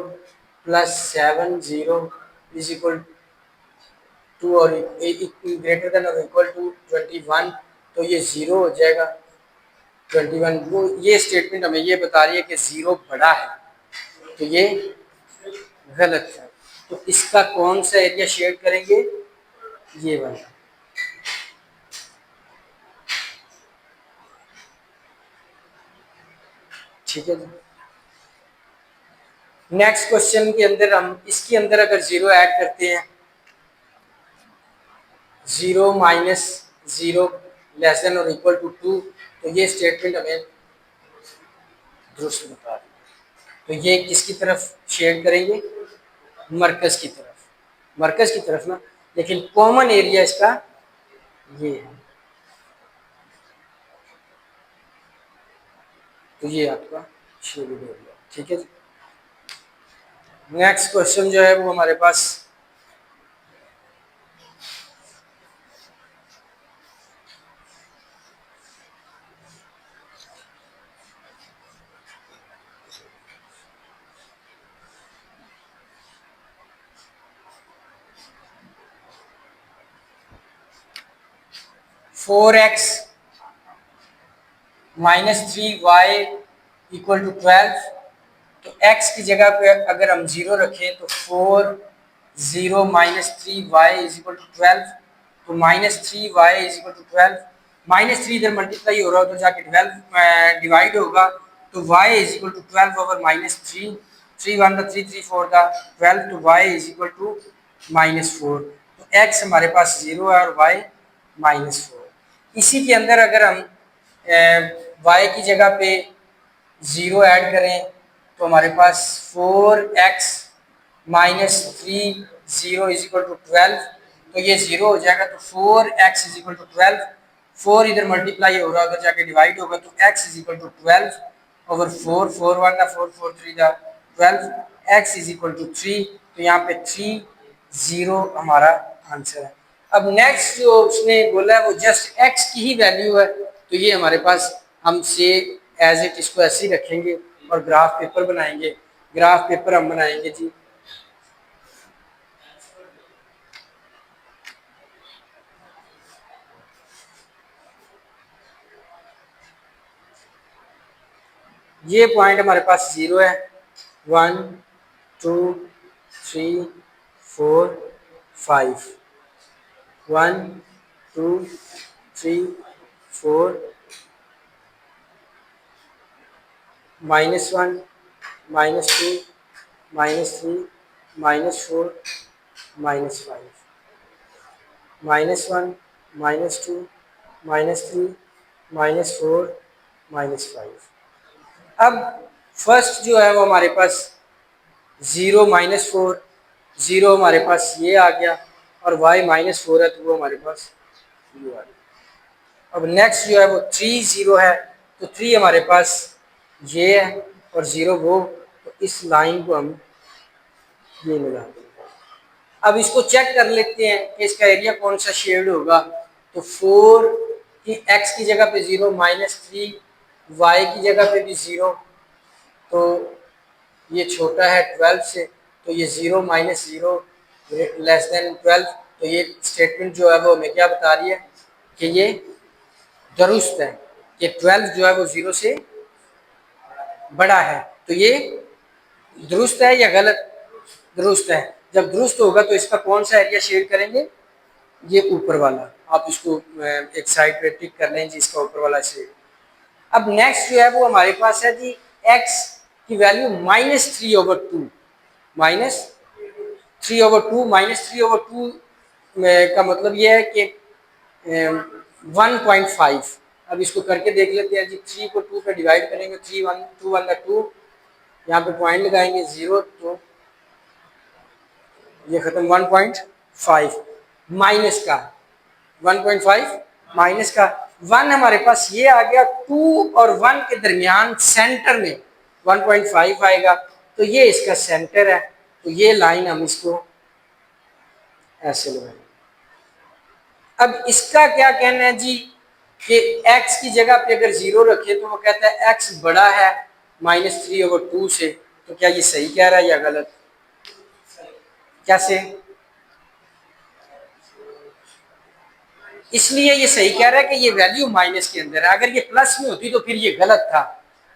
प्लस 7 0 इज इक्वल टू और ग्रेटर देन और इक्वल टू 21, तो ये 0 हो जाएगा 21। वो ये स्टेटमेंट हमें ये बता रही है कि 0 बड़ा है, तो ये गलत है। तो इसका कौन सा एरिया शेड करेंगे, ये वाला। ठीक है जी। नेक्स्ट क्वेश्चन के अंदर हम इसके अंदर अगर 0 ऐड करते हैं, 0 -0 लेस देन और इक्वल टू 2, तो ये स्टेटमेंट हमें दुरुस्त बता रही है। तो ये किसकी तरफ शेड करेंगे, मरकज की तरफ, मरकज की तरफ ना, लेकिन कॉमन एरिया इसका ये है, तो ये आपका शेडेड एरिया। ठीक है जी। नेक्स्ट क्वेश्चन जो है वो हमारे पास 4x -3y इक्वल टू 12, तो x की जगह पे अगर हम 0 रखें तो 4 0 -3y इज इक्वल टू 12, तो -3y इज इक्वल टू 12, -3 इधर मल्टीप्लाई हो रहा हो तो जाके 12 डिवाइड होगा, तो y is equal to 12 over -3, 3 1 3 3 4 का 12, तो y इज इक्वल टू -4, तो x हमारे पास 0 है और y -4। इसी के अंदर अगर हम वाई की जगह पे 0 ऐड करें तो हमारे पास 4x minus 3 is equal to 12, तो ये 0 हो जाएगा, तो 4x इज इक्वल टू 12, 4 इधर मल्टीप्लाई हो रहा है, उधर जाके डिवाइड होगा, तो x is equal to 12 over 4, 4 1 का 4 4 3 का 12, x इज इक्वल टू 3, तो यहाँ पे 3 0 हमारा आंसर है। अब नेक्स्ट जो उसने बोला है वो जस्ट x की ही वैल्यू है, तो ये हमारे पास हम से एज इट इसको ऐसे ही रखेंगे और ग्राफ पेपर बनाएंगे। ग्राफ पेपर हम बनाएंगे जी, ये पॉइंट हमारे पास 0 है, 1 2 3 4 5, 1 2 3 4, -1 -2 -3 -4 -5, -1 -2 -3 -4 -5। अब फर्स्ट जो है वो हमारे पास 0 -4, 0 हमारे पास ये आ गया, और y -4 है तो वो हमारे पास ये आ गया। अब नेक्स्ट जो है वो 3 0 है, तो 3 हमारे पास ये है और 0 वो, तो इस लाइन को हम ये मिला देंगे। अब इसको चेक कर लेते हैं कि इसका एरिया कौन सा शेड होगा, तो 4 की x की जगह पे 0, -3 y की जगह पे भी 0, तो ये छोटा है 12 से, तो ये 0 -0 लेस देन 12, तो ये स्टेटमेंट जो है वो हमें क्या बता रही है कि ये दुरुस्त है, कि 12 जो है वो 0 से बड़ा है। तो ये दुरुस्त है या गलत? दुरुस्त है। जब दुरुस्त होगा तो इसका कौन सा एरिया शेड करेंगे? ये ऊपर वाला। आप इसको एक साइड पे टिक कर लें जी, इसका ऊपर वाला शेड। अब नेक्स्ट जो है वो हमारे पास है जी x की वैल्यू -3/2, -3/2, -3/2 का मतलब ये है कि 1.5। अब इसको करके देख लेते हैं जी, 3 को 2 पे डिवाइड करेंगे, 3 1 2 1 2, यहाँ पे पॉइंट लगाएंगे 0, तो ये खत्म 1.5 माइनस का 1.5 माइनस का 1 हमारे पास ये आ गया, 2 और 1 के दरमियान सेंटर में 1.5 आएगा, तो ये इसका सेंटर है, तो ये लाइन हम इसको ऐसे लगाएंगे। अब इसका क्या कहना है जी कि x की जगह पे अगर 0 रखे तो वो कहता है x बड़ा है -3/2 से, तो क्या ये सही कह रहा है या गलत? कैसे? इसलिए ये सही कह रहा है कि ये वैल्यू माइनस के अंदर है। अगर ये प्लस में होती तो फिर ये गलत था।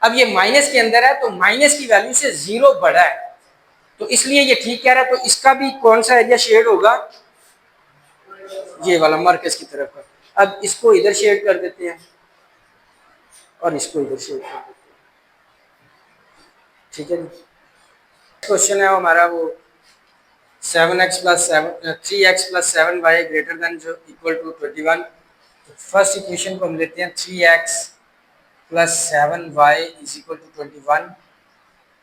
अब ये माइनस के अंदर है तो माइनस की वैल्यू से 0 बड़ा है, तो इसलिए ये ठीक कह रहा है। तो इसका भी कौन सा एरिया शेड होगा? ये वाला मरकज की तरफ का। अब इसको इधर शेड कर देते हैं और इसको इधर शेड कर देते हैं, ठीक है जी। क्वेश्चन है हमारा वो 7x plus 3x plus 7y greater than जो इक्वल टू 21। फर्स्ट इक्वेशन को हम लेते हैं 3x plus 7y is equal to 21।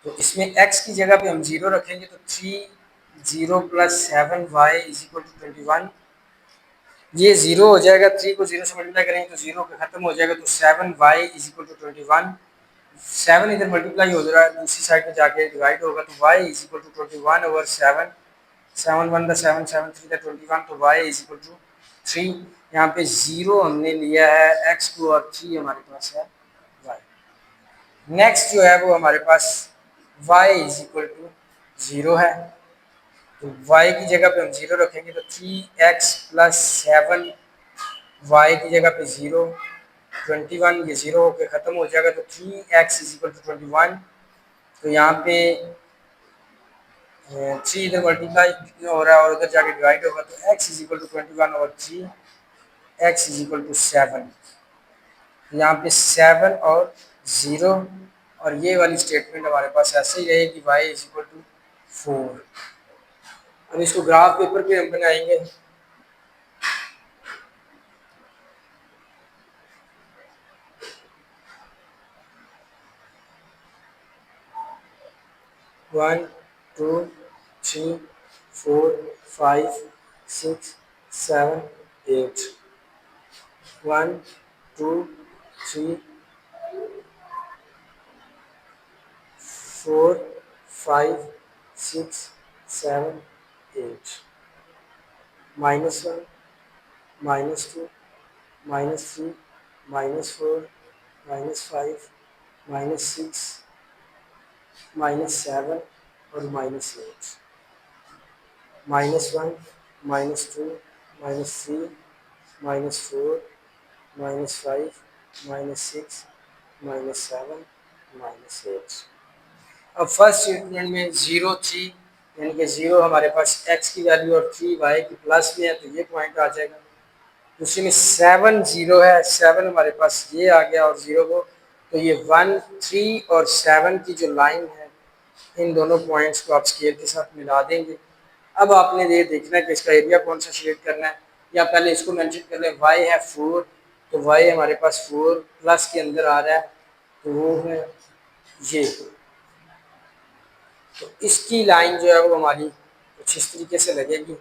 तो इसमें x की जगह पे हम 0 रखेंगे, तो 0 plus 7y is equal to 21। ये 0 हो जाएगा, 3 को 0 से मल्टीप्लाई करेंगे तो 0 का खत्म हो जाएगा, तो 7y इज इक्वल टू 21। 7 इधर मल्टीप्लाई हो रहा है, दूसरी साइड पे जाके डिवाइड होगा, तो y is equal to 21 over 7, 7 1 का 7, 7 3 का 21, तो y इज इक्वल टू 3। यहाँ पे 0 हमने लिया है x को और 3 हमारे पास है y। नेक्स्ट जो है वो हमारे पास y इज इक्वल टू 0 है, तो y की जगह पे हम 0 रखेंगे, तो 3x प्लस 7y की जगह पे 0, 21, ये 0 होकर ख़त्म हो जाएगा, तो 3x इज इक्वल टू 21। तो यहाँ पे 3 इधर मल्टीप्लाई हो रहा है और उधर जाके डिवाइड होगा, तो x इज इक्वल टू 21 और 3, x इज इक्वल टू 7। यहाँ पे 7 और 0, और ये वाली स्टेटमेंट हमारे पास ऐसे ही रहेगी, y इज इक्वल टू 4। अब इसको ग्राफ पेपर पे हम बनाएंगे। 1 2 3 4 5 6 7 8 1 2 3 4 5 6 7 8 -1 -2 -3 -4 -5 -6 -7 और -8 -1 -2 -3 -4 -5 -6 -7 -8। अब फर्स्ट स्टेटमेंट में 0 3 यानी कि 0 हमारे पास x की वैल्यू और 3 y की प्लस में है तो ये पॉइंट आ जाएगा। दूसरी में 7 0 है, 7 हमारे पास ये आ गया और 0 को, तो ये 1 3 और 7 की जो लाइन है इन दोनों पॉइंट्स को आप स्केल के साथ मिला देंगे। अब आपने ये देखना है कि इसका एरिया कौन सा शेड करना है, या पहले इसको मेंशन कर लें। y है 4, तो y हमारे पास 4 प्लस के अंदर आ रहा है, तो वो है ये। तो इसकी लाइन जो है वो हमारी कुछ इस तरीके से लगेगी।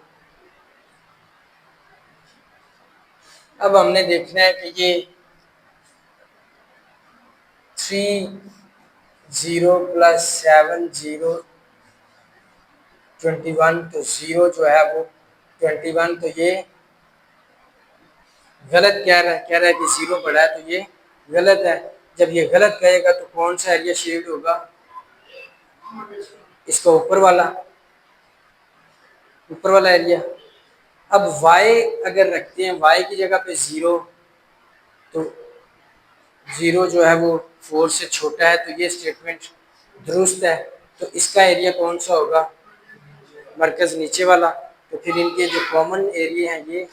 अब हमने देखना है कि ये 3 0 प्लस 7 0 21, तो 0 जो है वो 21, तो ये गलत कह रहा है कि 0 बड़ा है, तो ये गलत है। जब ये गलत कहेगा तो कौन सा एरिया शेड होगा? इसका ऊपर वाला एरिया। अब y अगर रखते हैं, y की जगह पे 0, तो 0 जो है वो 4 से छोटा है, तो ये स्टेटमेंट दुरुस्त है। तो इसका एरिया कौन सा होगा? मरकज नीचे वाला। तो फिर इनके जो कॉमन एरिया हैं ये,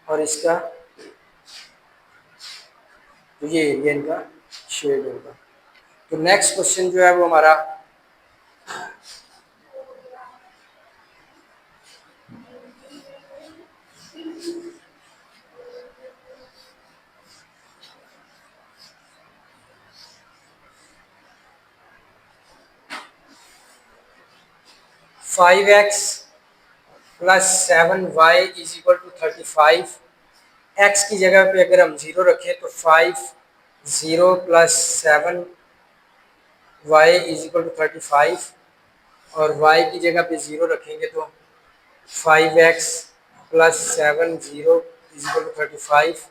और इसका, तो ये एरिया इनका शेड होगा। तो नेक्स्ट क्वेश्चन जो है वो हमारा 5x plus 7y is equal to 35। x की जगह पे अगर हम 0 रखें तो 5 0 plus 7 y is equal to 35, और y की जगह पे 0 रखेंगे तो 5x plus 7 0 is equal to 35।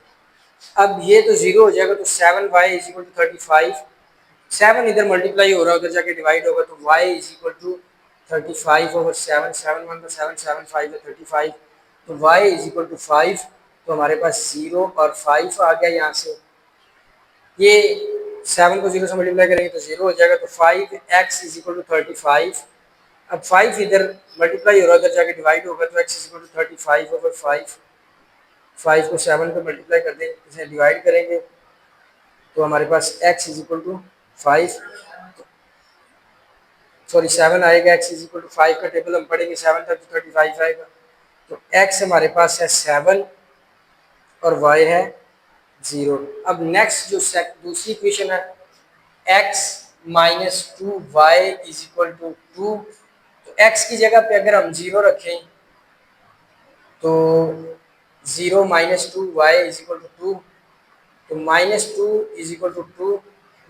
अब ये तो 0 हो जाएगा, तो 7y इज इक्वल टू 35। 7 इधर मल्टीप्लाई हो रहा है, उधर जाके डिवाइड होगा, तो y is equal to 35 over 7, 7 1 का 7, 7 5 है 35, तो y इज इक्वल टू 5। तो हमारे पास 0 और 5 आ गया यहाँ से। ये 7 को 0 से मल्टीप्लाई करेंगे तो 0 हो जाएगा, तो 5x इज इक्वल टू 35। अब 5 इधर मल्टीप्लाई हो रहा है, उधर जाके डिवाइड होगा, तो x is equal to 35 over 5। 5 को 7 पे मल्टीप्लाई कर देंगे, इसे डिवाइड करेंगे, तो हमारे पास x is equal to 5, sorry 7 आएगा। x इज इक्वल टू 5 का टेबल हम पढ़ेंगे 7 तक, तो 35 आएगा। तो x हमारे पास है 7 और y है 0। अब नेक्स्ट जो दूसरी इक्वेशन है x minus 2y is equal to 2, तो x की जगह पे अगर हम 0 रखें तो 0 minus 2y is equal to 2, तो minus 2 is equal to 2,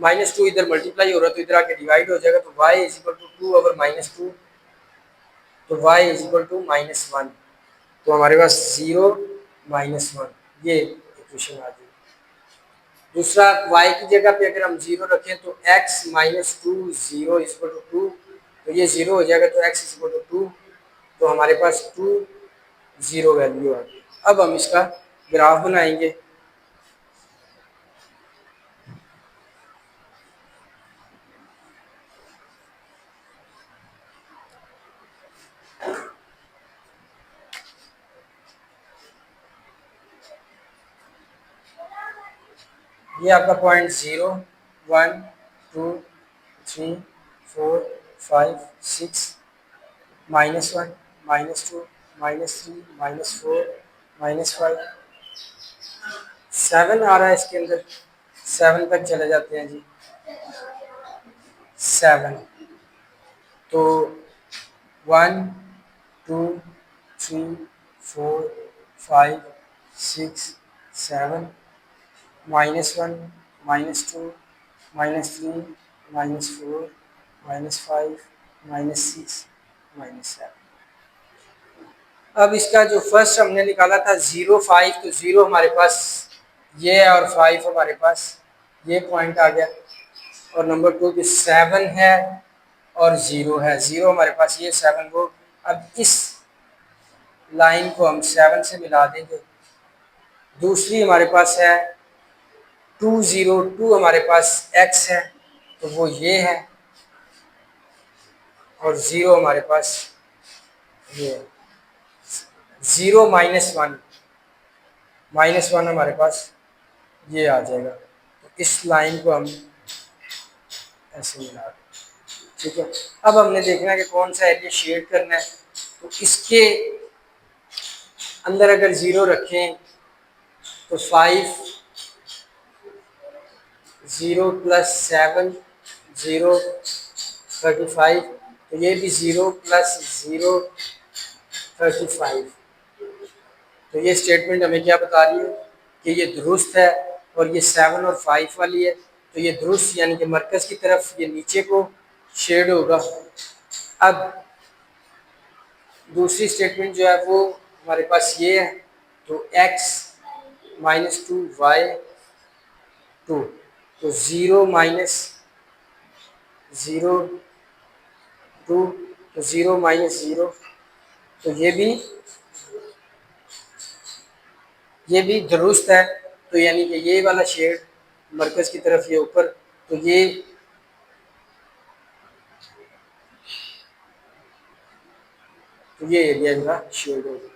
minus 2 इधर मल्टीप्लाई हो रहा है तो इधर आके डिवाइड हो जाएगा, तो y is equal to 2 over minus 2, तो y इज इक्वल टू -1। तो हमारे पास 0 -1 ये इक्वेशन आ गई। दूसरा y की जगह पे अगर हम 0 रखें तो x minus 2 0 is equal to 2, तो ये 0 हो जाएगा, तो x इज इक्वल टू 2, तो हमारे पास 2 0 वैल्यू आ गई। अब हम इसका ग्राफ बनाएंगे। ये आपका पॉइंट 0 1 2 3 4 5 6 -1 -2 -3 -4 -5 7 आ रहा है, इसके अंदर 7 तक चले जाते हैं जी। 7। तो 1 2 3 4 5 6 7, -1 -2 -3 -4 -5 -6 -7। अब इसका जो फर्स्ट हमने निकाला था 0 5, तो 0 हमारे पास ये है और 5 हमारे पास ये पॉइंट आ गया। और नंबर 2 जो 7 है और 0 है, 0 हमारे पास ये 7 को, अब इस लाइन को हम 7 से मिला देंगे। दूसरी हमारे पास है 2 0 2 हमारे पास x है तो वो ये है, और 0 हमारे पास ये है। 0 -1 हमारे पास ये आ जाएगा। तो इस लाइन को हम ऐसे मिला दें। ठीक है, अब हमने देखना है कि कौन सा एरिया शेड करना है। तो इसके अंदर अगर 0 रखें तो 5 0 + 7 0 35, तो ये भी 0 + 0 35। तो ये स्टेटमेंट हमें क्या बता रही है कि ये दुरुस्त है, और ये 7 और 5 वाली है तो ये दुरुस्त, यानी कि मरकज़ की तरफ ये नीचे को शेड होगा। अब दूसरी स्टेटमेंट जो है वो हमारे पास ये है, तो x -2 y 2, तो 0 -0 2, तो 0 -0, तो ये भी दुरुस्त है। तो यानी कि ये वाला शेड मरकज़ की तरफ ये ऊपर, तो ये एरिया का शेड होगा।